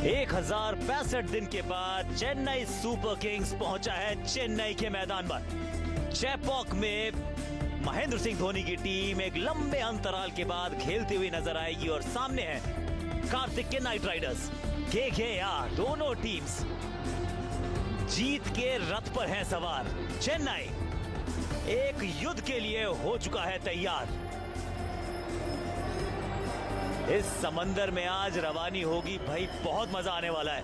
1065 दिन के बाद चेन्नई सुपर किंग्स पहुंचा है चेन्नई के मैदान पर। चेपॉक में महेंद्र सिंह धोनी की टीम एक लंबे अंतराल के बाद खेलती हुई नजर आएगी और सामने है कार्तिक के नाइट राइडर्स। केकेआर दोनों टीम्स जीत के रथ पर हैं सवार। चेन्नई एक युद्ध के लिए हो चुका है तैयार। इस समंदर में आज रवानी होगी भाई, बहुत मजा आने वाला है।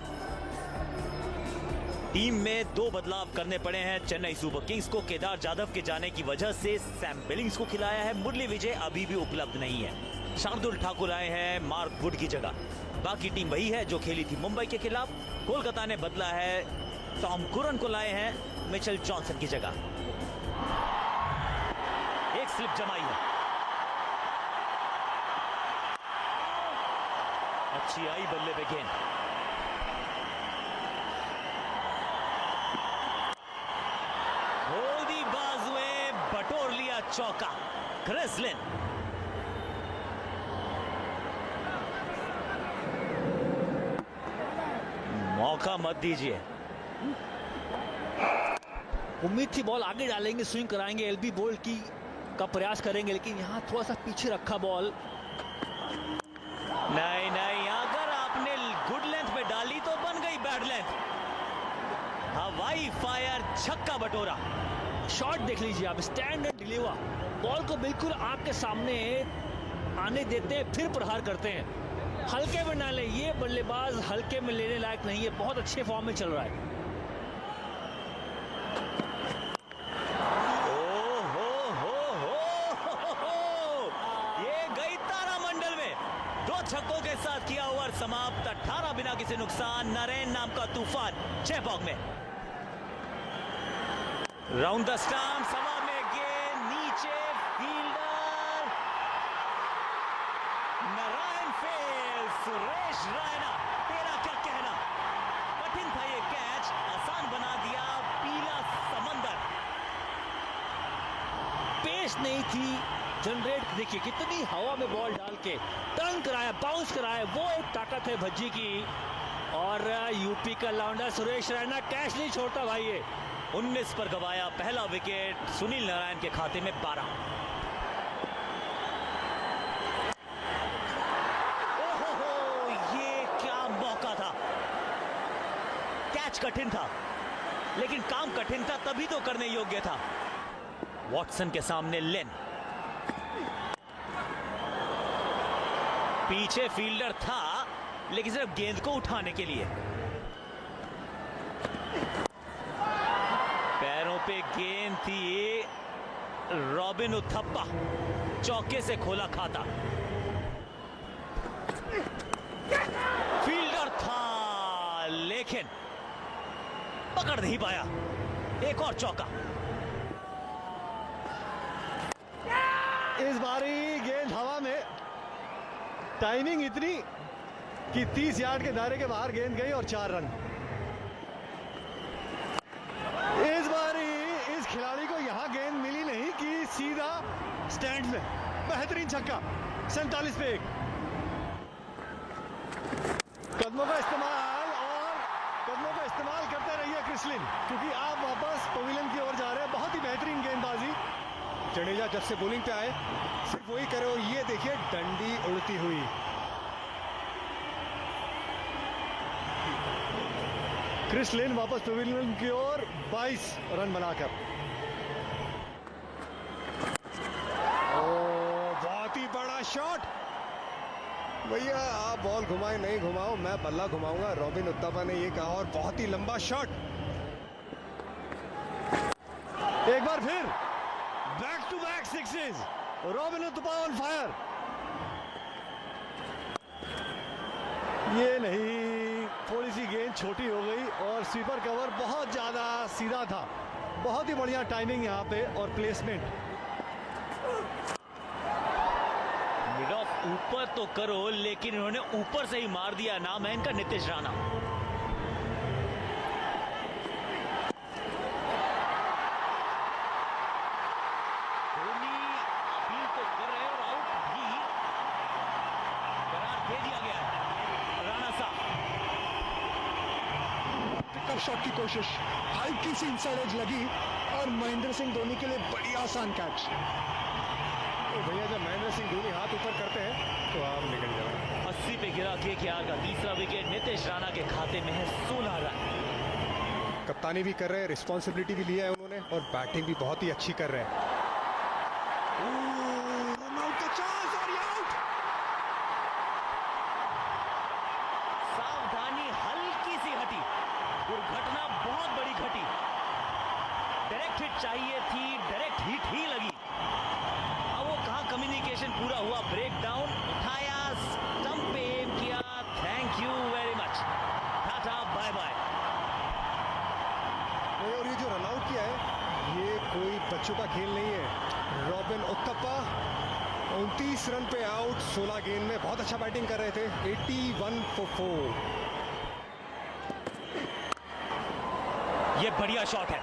टीम में 2 बदलाव करने पड़े हैं चेन्नई सुपर किंग्स को। केदार जाधव के जाने की वजह से सैम बिलिंग्स को खिलाया है। मुरली विजय अभी भी उपलब्ध नहीं है। शार्दुल ठाकुर आए हैं मार्क वुड की जगह। बाकी टीम वही है जो खेली थी मुंबई के खिलाफ। कोलकाता ने बदला है, टॉम कुरन को लाए हैं मिचेल जॉनसन की जगह। एक स्लिप जमाई है, अच्छी आई बल्ले पे गेंद। खोल दी बाजुएं, बटोर लिया चौका। क्रिस लिन मौका मत दीजिए। उम्मीद थी बॉल आगे डालेंगे, स्विंग कराएंगे, एलबी बॉल की का प्रयास करेंगे, लेकिन यहां थोड़ा सा पीछे रखा बॉल। नहीं नहीं, अगर आपने गुड लेंथ पे डाली तो बन गई बैड लेंथ। हवाई फायर, छक्का बटोरा। शॉट देख लीजिए आप, स्टैंड एंड डिलीवर। बॉल को बिल्कुल आंख के सामने आने देते हैं, फिर प्रहार करते हैं। हल्के में ना ले, ये बल्लेबाज हल्के में लेने लायक नहीं है। बहुत अच्छे फॉर्म में चल रहा है। छक्कों के साथ किया ओवर समाप्त। 18 बिना किसी नुकसान। नरेन नाम का तूफान चेपॉक में। राउंड द स्टंप, सवा में गेंद नीचे, फील्डर नारायण फेल। सुरेश रैना, तेरा क्या कहना? कठिन था ये कैच, आसान बना दिया पीला समंदर। पेस नहीं थी जनरेट, देखिए कितनी हवा में बॉल डाल के टर्न कराया, बाउंस कराया, वो एक ताकत है भज्जी की। और यूपी का लौंडा सुरेश रैना कैच नहीं छोड़ता भाई। ये 19 पर गवाया पहला विकेट। सुनील नारायण के खाते में 12। ओहो, ये क्या मौका था। कैच कठिन था, लेकिन काम कठिन था तभी तो करने योग्य था। वॉटसन के सामने लेन, पीछे फील्डर था लेकिन सिर्फ गेंद को उठाने के लिए। पैरों पे गेंद थी। रॉबिन उथप्पा चौके से खोला खाता। फील्डर था लेकिन पकड़ नहीं पाया। एक और चौका। इस बारी गेंद हवा में, टाइमिंग इतनी कि 30 यार्ड के दायरे के बाहर गेंद गई और 4 रन। इस बारी इस खिलाड़ी को यहां गेंद मिली नहीं कि सीधा स्टैंड में। बेहतरीन छक्का, 47 पे 1। कदमों का इस्तेमाल, और कदमों का इस्तेमाल करते रहिए क्रिस लिन, क्योंकि आप वापस पवेलियन की ओर जा रहे हैं। बहुत ही बेहतरीन गेंदबाजी। जडेजा जब से बॉलिंग पे आए सिर्फ वही करे, और ये देखिए डंडी उड़ती हुई। क्रिस लिन वापस पवेलियन की ओर 22 रन बनाकर। बहुत ही बड़ा शॉट। भैया आप बॉल घुमाए नहीं घुमाओ, मैं बल्ला घुमाऊंगा, रॉबिन उत्तपा ने ये कहा। और बहुत ही लंबा शॉट। एक बार फिर back to back sixes. Robin Uthappa on fire. ये नहीं, थोड़ी सी गेंद छोटी हो गई और स्वीपर कवर बहुत ज्यादा सीधा था। बहुत ही बढ़िया टाइमिंग यहाँ पे और प्लेसमेंट। मिड ऑफ ऊपर तो करो, लेकिन इन्होंने ऊपर से ही मार दिया। नाम है इनका नीतीश राणा। ऑफ शॉट की कोशिश, हल्की सी इनसाइड एज लगी और महेंद्र सिंह धोनी के लिए बड़ी आसान कैच। तो भैया जब महेंद्र सिंह धोनी हाथ ऊपर करते हैं तो आप निकल जाओ। 80 पे गिरा केकेआर का तीसरा विकेट नीतीश राणा के खाते में है 16 रन। कप्तानी भी कर रहे हैं, रिस्पॉन्सिबिलिटी भी लिया है उन्होंने और बैटिंग भी बहुत ही अच्छी कर रहे हैं। रनआउट का चांस और ये आउट। सावधानी हल्की सी हटी, दुर्घटना बहुत बड़ी घटी। डायरेक्ट हिट चाहिए थी, डायरेक्ट हिट ही लगी। अब वो कहां कम्युनिकेशन पूरा हुआ, ब्रेक डाउन, उठाया, स्टंप पे एम किया। Thank you very much, tata bye bye. और ये जो रनआउट किया है ये कोई बच्चों का खेल नहीं है। रॉबिन उथप्पा 29 रन पे आउट, 16 गेंद में बहुत अच्छा बैटिंग कर रहे थे। 81 for 4। ये बढ़िया शॉट है,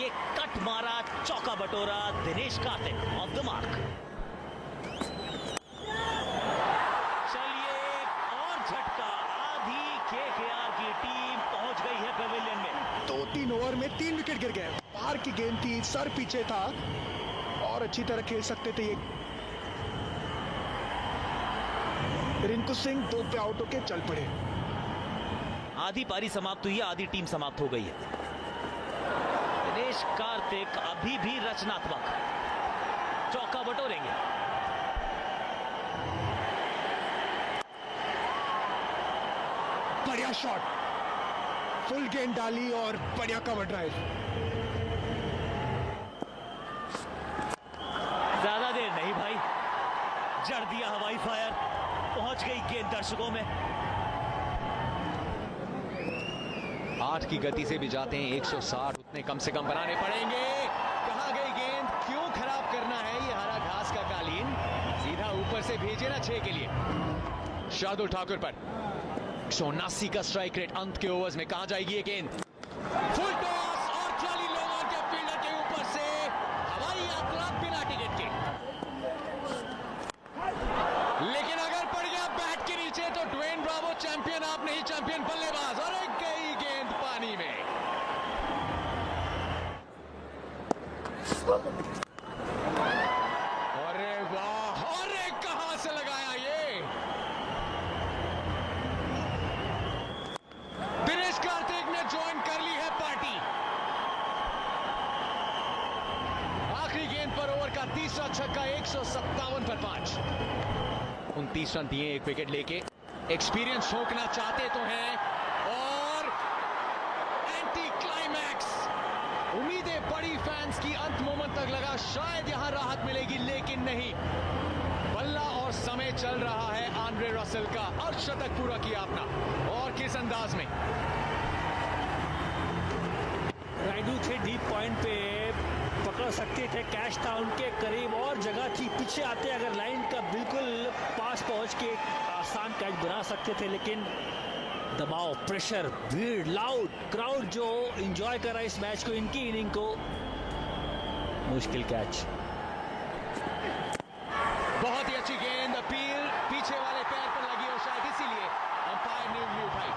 ये कट मारा, चौका बटोरा Dinesh Karthik of the mark. चलिए और झटका, आधी केकेआर की टीम पहुंच गई है पेविलियन में। 2-3 ओवर में 3 विकेट गिर गए। बाहर की गेंद थी, सर पीछे था और अच्छी तरह खेल सकते थे ये। रिंकू सिंह 2 पे आउट होके चल पड़े। आधी पारी समाप्त हुई है, आधी टीम समाप्त हो गई है। दिनेश कार्तिक अभी भी रचनात्मक, चौका बटोरेंगे। बढ़िया शॉट, फुल गेंद डाली और बढ़िया कवर ड्राइव। ज्यादा देर नहीं भाई, जड़ दिया हवाई फायर, पहुंच गई गेंद दर्शकों में। 8 की गति से भी जाते हैं 160, उतने कम से कम बनाने पड़ेंगे। कहां गई गेंद, क्यों खराब करना है ये हरा घास का कालीन, सीधा ऊपर से भेजे ना 6 के लिए। शार्दुल ठाकुर पर 179 का स्ट्राइक रेट। अंत के ओवर्स में कहां जाएगी ये गेंद, फुल टॉस और 40 लोगों के फील्डर के ऊपर से हवाई यात्रा बिना टिकट के। लेकिन अगर पड़ गया बैट के नीचे तो ड्वेन ब्रावो चैंपियन, आप नहीं चैंपियन बल्लेबाज। और एक गई गेंद पानी में। अरे वाह, अरे कहां से लगाया ये। दिनेश कार्तिक ने ज्वाइन कर ली है पार्टी। आखिरी गेंद पर ओवर का तीसरा छक्का, 157 पर 5। 29 रन दिए, 1 विकेट लेके। एक्सपीरियंस ठोकना चाहते तो हैं और एंटी क्लाइमैक्स। उम्मीदें बड़ी फैंस की, अंत मोमेंट तक लगा शायद यहां राहत मिलेगी, लेकिन नहीं। बल्ला और समय चल रहा है आंद्रे रसेल का। अर्धशतक पूरा किया अपना, और किस अंदाज में। राइडू थे डीप पॉइंट पे, पकड़ सकते थे, कैच था उनके करीब और जगह थी। पीछे आते अगर लाइन का बिल्कुल पास पहुंच के आसान कैच बना सकते थे, लेकिन दबाव, प्रेशर, भीड़, लाउड क्राउड जो एंजॉय कर रहा है इस मैच को, इनकी इनिंग को, मुश्किल कैच। बहुत ही अच्छी गेंद, अपील पीछे वाले पैर पर लगी और शायद इसीलिए अंपायर ने उंगली उठाई।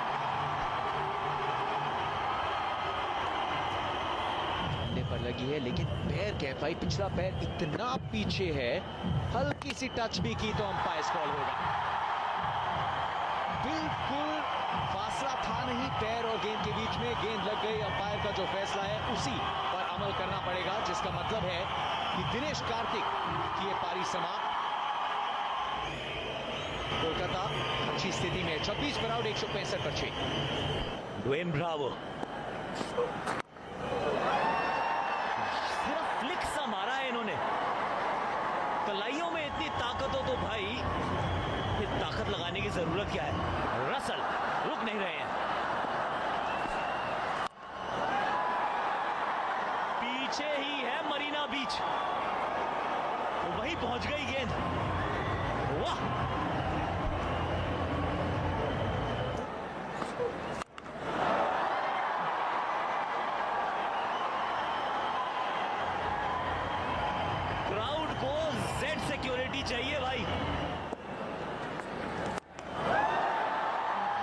झंडे पर लगी है, लेकिन पैर कैफाई, पिछला पैर इतना पीछे है, हल्की सी टच भी की तो अंपायर कॉल होगा। बिल्कुल फासला था नहीं पैर और गेंद के बीच में, गेंद लग गई। अंपायर का जो फैसला है उसी पर अमल करना पड़ेगा, जिसका मतलब है कि दिनेश कार्तिक की ये पारी समाप्त। कोलकाता अच्छी स्थिति में, 26 पर आउट, 165 पर 6। ड्वेन ब्रावो सिर्फ फ्लिक सा मारा है इन्होंने। कलाइयों में इतनी ताकत हो तो भाई फिर ताकत लगाने की जरूरत क्या है। रसल रुक नहीं रहे हैं, पीछे ही है मरीना बीच, वहीं पहुंच गई गेंद। वाह, क्राउड को जेड सिक्योरिटी चाहिए भाई।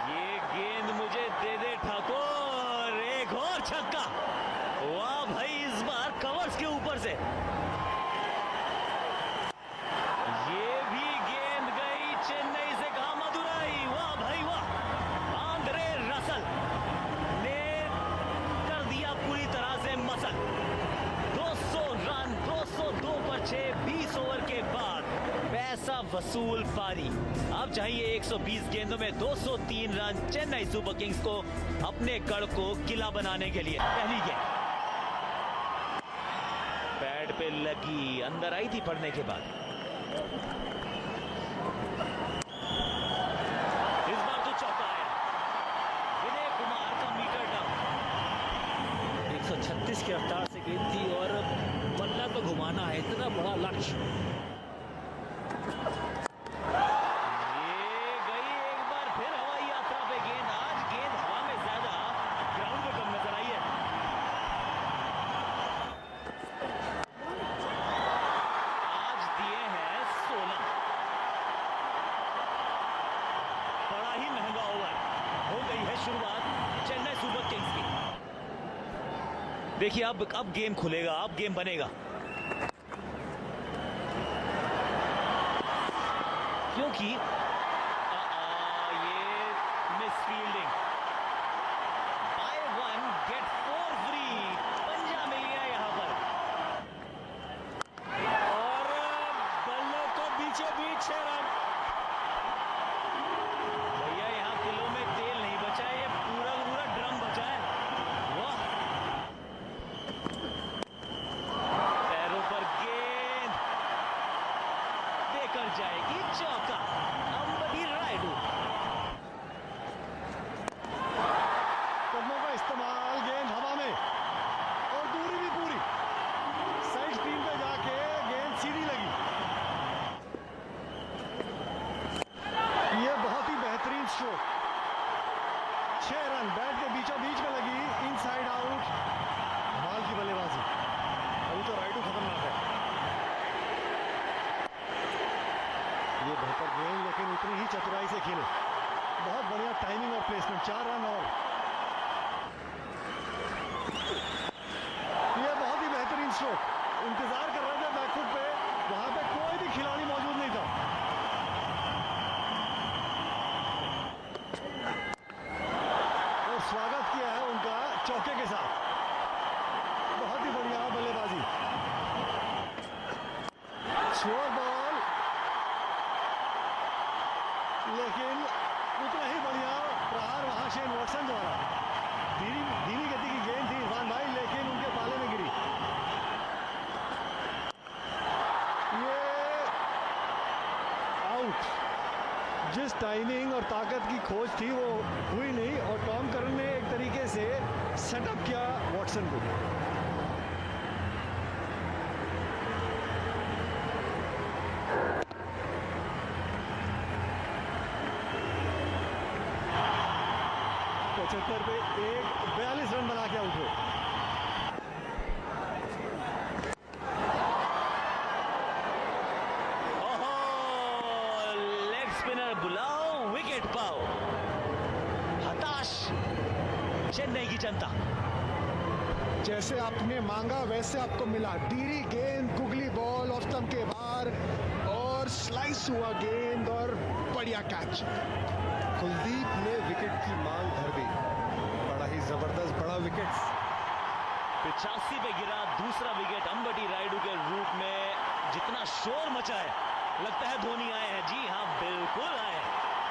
ये गेंद मुझे दे दे ठाकुर, छक्का। वाह भाई, इस बार कवर्स के ऊपर से ये भी गेंद गई चेन्नई से कहा मदुराई। वाह भाई वाह, आंद्रे रसल ने कर दिया पूरी तरह से मसल। 200 रन, 202 पर 6, 20 ओवर के बाद पैसा वसूल पारी। अब चाहिए 120 गेंदों में 203 रन चेन्नई सुपर किंग्स को अपने गढ़ को किला बनाने के लिए। पहली गेंद पैड पे लगी, अंदर आई थी पड़ने के बाद। इस बार तो चौका आया। विनय कुमार का मीटर डाउन। 136 की रफ्तार से गेंद थी और बल्ला को घुमाना है, इतना बड़ा लक्ष्य। ये गई एक बार फिर हवाई यात्रा पे गेंद। आज गेंद हवा में ज्यादा, ग्राउंड पे कम नजर आई है। आज दिए हैं 16। बड़ा ही महंगा ओवर। हो गई है शुरुआत चेन्नई सुपर किंग्स की। देखिए अब गेम खुलेगा, अब गेम बनेगा, क्योंकि ये misfielding. Buy 1 get 4 free, पंजा मिल गया यहां पर। और बल्ले को बीचों बीच 6 रन। भैया यहां किलो में तेल नहीं बचा है, ये पूरा पूरा ड्रम बचा है। वाह, पैरों पर गेंद देकर जाएगी चौका। अंबटी रायडू। कदमों का इस्तेमाल, गेंद हवा में और दूरी भी पूरी। साइड स्क्रीन पे जाके गेंद सीधी लगी। ये बहुत ही बेहतरीन स्ट्रोक। 6 रन बैट के बीचों बीच में लगी, इनसाइड आउट। कमाल की बल्लेबाजी। अभी तो राइडू खतरनाक है। ये बेहतर गेंद, लेकिन उतनी ही चतुराई से खेले। बहुत बढ़िया टाइमिंग और प्लेसमेंट। 4 रन और ये बहुत ही बेहतरीन स्ट्रोक। इंतजार कर रहे थे बैकफुट पे, वहां पे कोई भी खिलाड़ी मौजूद नहीं था। और स्वागत किया है उनका चौके के साथ। बहुत ही बढ़िया बल्लेबाजी। स्लोअर बॉल, लेकिन उतना ही बढ़िया प्रहार वहां शेन वॉटसन द्वारा। धीमी गति की गेंद थी इरफान भाई, लेकिन उनके पाले में गिरी। ये आउट। जिस टाइमिंग और ताकत की खोज थी वो हुई नहीं, और टॉम करन ने एक तरीके से सेटअप किया वॉटसन को। पे 42 रन बना के आउट हुए। ओहो, लेग स्पिनर बुलाओ, विकेट पाओ। हताश चेन्नई की जनता। जैसे आपने मांगा वैसे आपको मिला। धीरी गेंद, गुगली बॉल ऑफ स्टंप के बाहर और स्लाइस हुआ गेंद और बढ़िया कैच। कुलदीप ने विकेट की मांग भर दी। बड़ा ही जबरदस्त बड़ा विकेट। 85 पे गिरा दूसरा विकेट अंबटी रायडू के रूप में। जितना शोर मचा है, लगता है धोनी आए हैं। जी हाँ, बिल्कुल आए।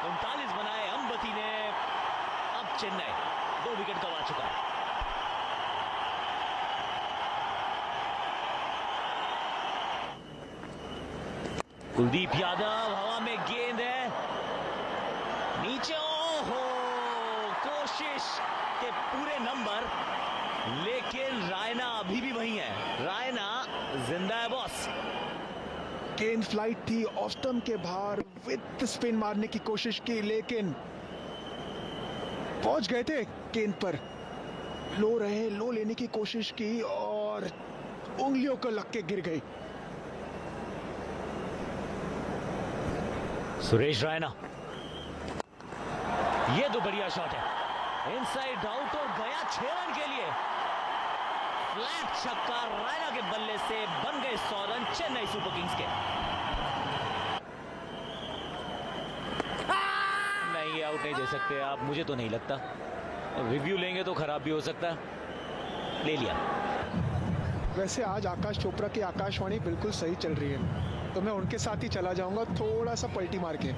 39 बनाए अंबटी ने। अब चेन्नई 2 विकेट गंवा चुका है। कुलदीप यादव, हवा में गेंद है, नीचे। ओहो, कोशिश के पूरे नंबर, लेकिन रायना अभी भी वही है। रायना जिंदा है बॉस। गेंद फ्लाइट थी, ऑफ स्टंप के बाहर विद स्पिन मारने की कोशिश की, लेकिन पहुंच गए थे गेंद पर। लो लेने की कोशिश की और उंगलियों को लग के गिर गई। सुरेश रायना, ये तो बढ़िया शॉट है। इनसाइड आउट और गया 6 रन के लिए। फ्लैट छक्का रायना के बल्ले से बन गए 100 रन चेन्नई सुपर किंग्स के। नहीं, ये आउट नहीं दे सकते आप, मुझे तो नहीं लगता। रिव्यू लेंगे तो खराब भी हो सकता है। ले लिया। वैसे आज आकाश चोपड़ा की आकाशवाणी बिल्कुल सही चल रही है, तो मैं उनके साथ ही चला जाऊंगा, थोड़ा सा पलटी मार के।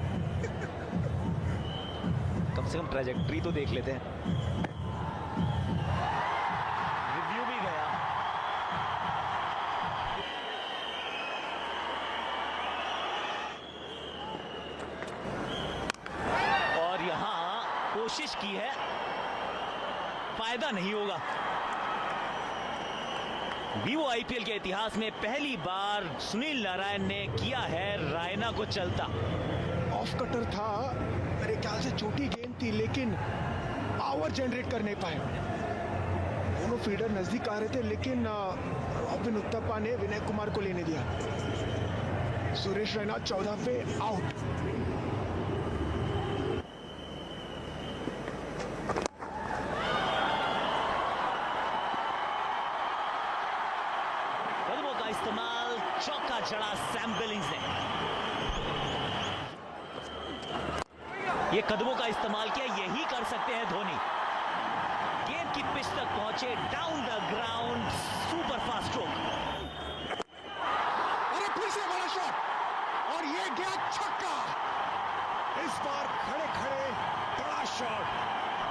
कम से कम ट्रैजेक्टरी तो देख लेते हैं। रिव्यू भी गया। और यहां कोशिश की है, फायदा नहीं होगा। वीवो आईपीएल के इतिहास में पहली बार सुनील नारायण ने किया है रायना को चलता। ऑफ कटर था, मेरे ख्याल से छोटी गेंद थी, लेकिन पावर जनरेट कर नहीं पाए। दोनों फील्डर नजदीक आ रहे थे, लेकिन रॉबिन उत्तपा ने विनय कुमार को लेने दिया। सुरेश रैना 14 पे आउट। कदमों का इस्तेमाल, चौका जड़ा सैम बिलिंग्स ने। ये कदमों का इस्तेमाल किया, यही कर सकते हैं धोनी। गेंद की पिच तक पहुंचे, down the ground, super fast stroke. अरे फिर से बड़ा शॉट और ये गया छक्का। इस बार खड़े खड़े बड़ा शॉट।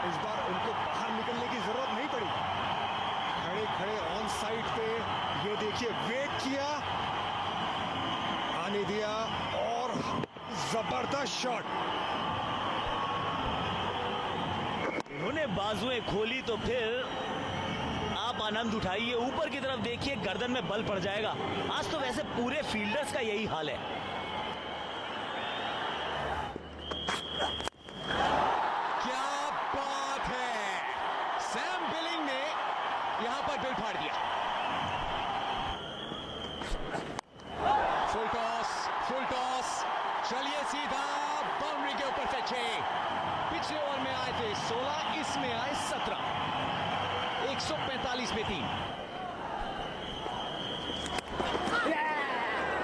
इस बार उनको बाहर निकलने की जरूरत नहीं पड़ी। खड़े खड़े ऑन साइड पे ये देखिए, वेट किया, आने दिया और जबरदस्त शॉट। उन्होंने बाजुएं खोली तो फिर आप आनंद उठाइए। ऊपर की तरफ देखिए, गर्दन में बल पड़ जाएगा। आज तो वैसे पूरे फील्डर्स का यही हाल है। क्या बात है, सैम बिलिंग ने यहां पर दिल फाड़ दिया। फुल टॉस, चलिए सीधा बाउंड्री के ऊपर फेंचे। पिछले ओवर में आए थे 16, इसमें आए 17। 145 में 3।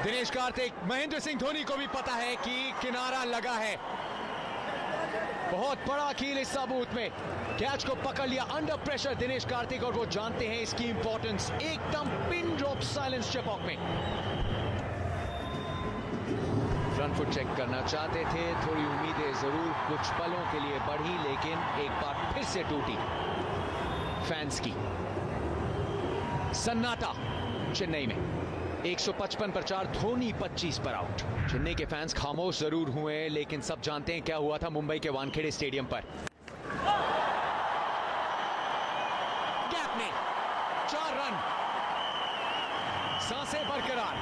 दिनेश कार्तिक, महेंद्र सिंह धोनी को भी पता है कि किनारा लगा है। बहुत बड़ा कील इस साबूत में। कैच को पकड़ लिया अंडर प्रेशर दिनेश कार्तिक, और वो जानते हैं इसकी इंपॉर्टेंस। एकदम पिन ड्रॉप साइलेंस चेपॉक में। फ्रंट फुट चेक करना चाहते थे, थोड़ी उम्मीदें जरूर कुछ पलों के लिए बढ़ी, लेकिन एक बार फिर से टूटी फैंस की। सन्नाटा चेन्नई में। 155 पर 4, धोनी 25 पर आउट। चेन्नई के फैंस खामोश जरूर हुए, लेकिन सब जानते हैं क्या हुआ था मुंबई के वानखेड़े स्टेडियम पर। गैप में 4 रन, सांसें बरकरार।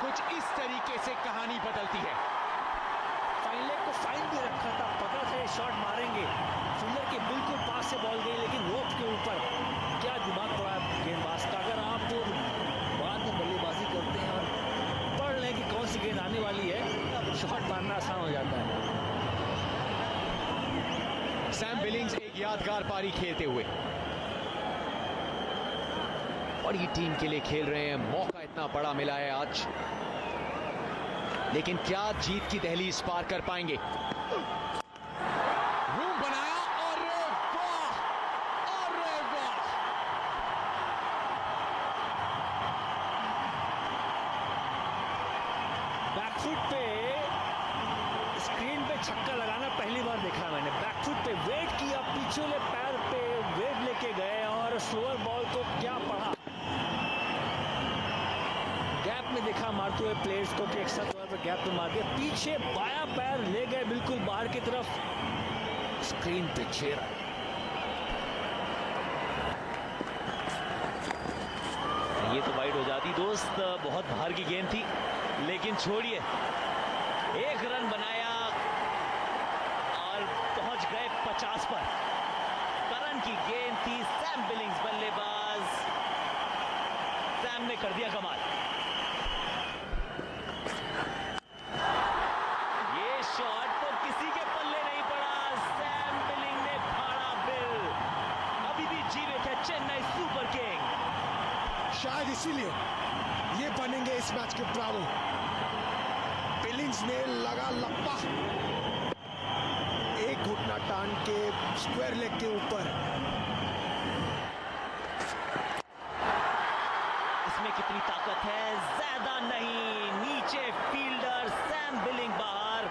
कुछ इस तरीके से कहानी बदलती है। फाइनल को फाइन भी रखा था, पता था ये शॉट मारेंगे। फील्डर के बिल्कुल पास से बॉल गई, लेकिन रोप के ऊपर। क्या दिमाग पड़ा गेंदबाज का। अगर आप बाद में बल्लेबाजी करते हैं और पढ़ लें कि कौन सी गेंद आने वाली है, शॉट मारना आसान हो जाता है। सैम बिलिंग्स एक यादगार पारी खेलते हुए बड़ी टीम के लिए खेल रहे हैं। मौका इतना बड़ा मिला है आज, लेकिन क्या जीत की दहलीज पार कर पाएंगे? रूम बनाया, अरे वाह, अरे वाह। बैकफुट पे स्क्रीन पे छक्का लगाना पहली बार देखा मैंने। बैकफुट पे वेट किया, पीछे पैर पे वेट लेके गए और स्लोअर बॉल को क्या पढ़ा। गैप में देखा मारते हुए प्लेयर्स को कि एक्स्ट्रा तौर पर गैप में मार दिया। पीछे बाया पैर ले गए बिल्कुल बाहर की तरफ। स्क्रीन पे 6 रन। ये तो वाइड हो जाती दोस्त, बहुत बाहर की गेंद थी, लेकिन छोड़िए, 1 रन बनाया और पहुंच गए 50 पर। करन की गेंद थी, सैम बिलिंग्स बल्लेबाज, सैम ने कर दिया कमाल। ये शॉट तो किसी के इसीलिए ये बनेंगे इस मैच के ब्रावो। बिलिंग्स ने लगा लप्पा, एक घुटना टान के स्क्वायर लेग के ऊपर। इसमें कितनी ताकत है, ज्यादा नहीं। नीचे फील्डर सैम बिलिंग बाहर।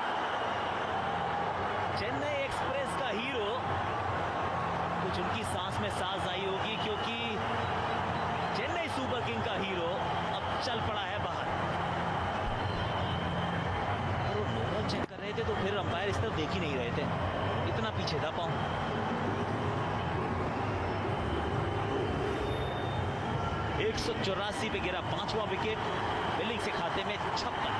चेन्नई एक्सप्रेस का हीरो, कुछ उनकी सांस में सांस आई होगी, क्योंकि चेन्नई सुपर किंग का हीरो अब चल पड़ा है बाहर। और वो नो बॉल चेक कर रहे थे तो फिर अंपायर इस तरफ देख ही नहीं रहे थे, इतना पीछे था पाऊं। 184 पे गिरा 5वां विकेट, बिलिंग से खाते में 56।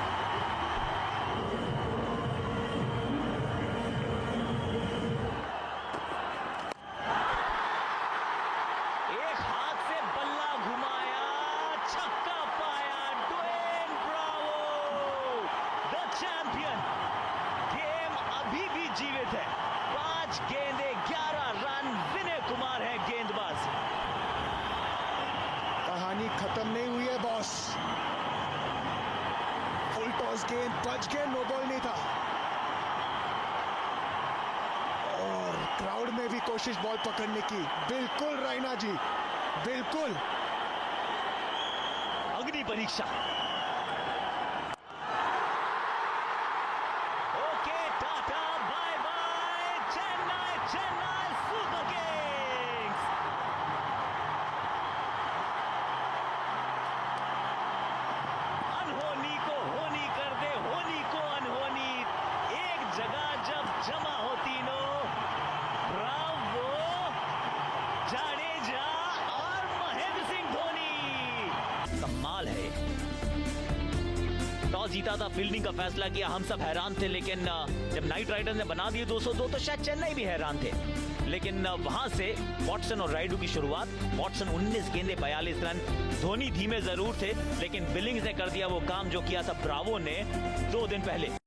एक हाथ से बल्ला घुमाया, छक्का पाया Dwayne Bravo, the champion. Game अभी भी जीवित है, 5 गेंदे 11 रन। विनय कुमार है गेंदबाज। कहानी खत्म नहीं हुई है बॉस। फुल टॉस गेंद बच गए, नो बॉल नहीं था। और क्राउड में भी कोशिश बॉल पकड़ने की। बिल्कुल रैना जी, बिल्कुल। अग्नि परीक्षा। Okay tata bye bye, Chennai Chennai Super Kings. अनहोनी को होनी कर दे, होनी को अनहोनी। एक जगह जब जमा हो तीनों, ब्रावो, जाडेजा और महेंद्र सिंह धोनी। कमाल है। टॉस जीता था, फील्डिंग का फैसला किया, हम सब हैरान थे। लेकिन जब नाइट राइडर्स ने बना दिए 202 तो शायद चेन्नई भी हैरान थे। लेकिन वहां से वॉटसन और राइडू की शुरुआत। वॉटसन 19 गेंदे 42 रन। धोनी धीमे जरूर थे, लेकिन बिलिंग्स ने कर दिया वो काम जो किया था ब्रावो ने 2 दिन पहले।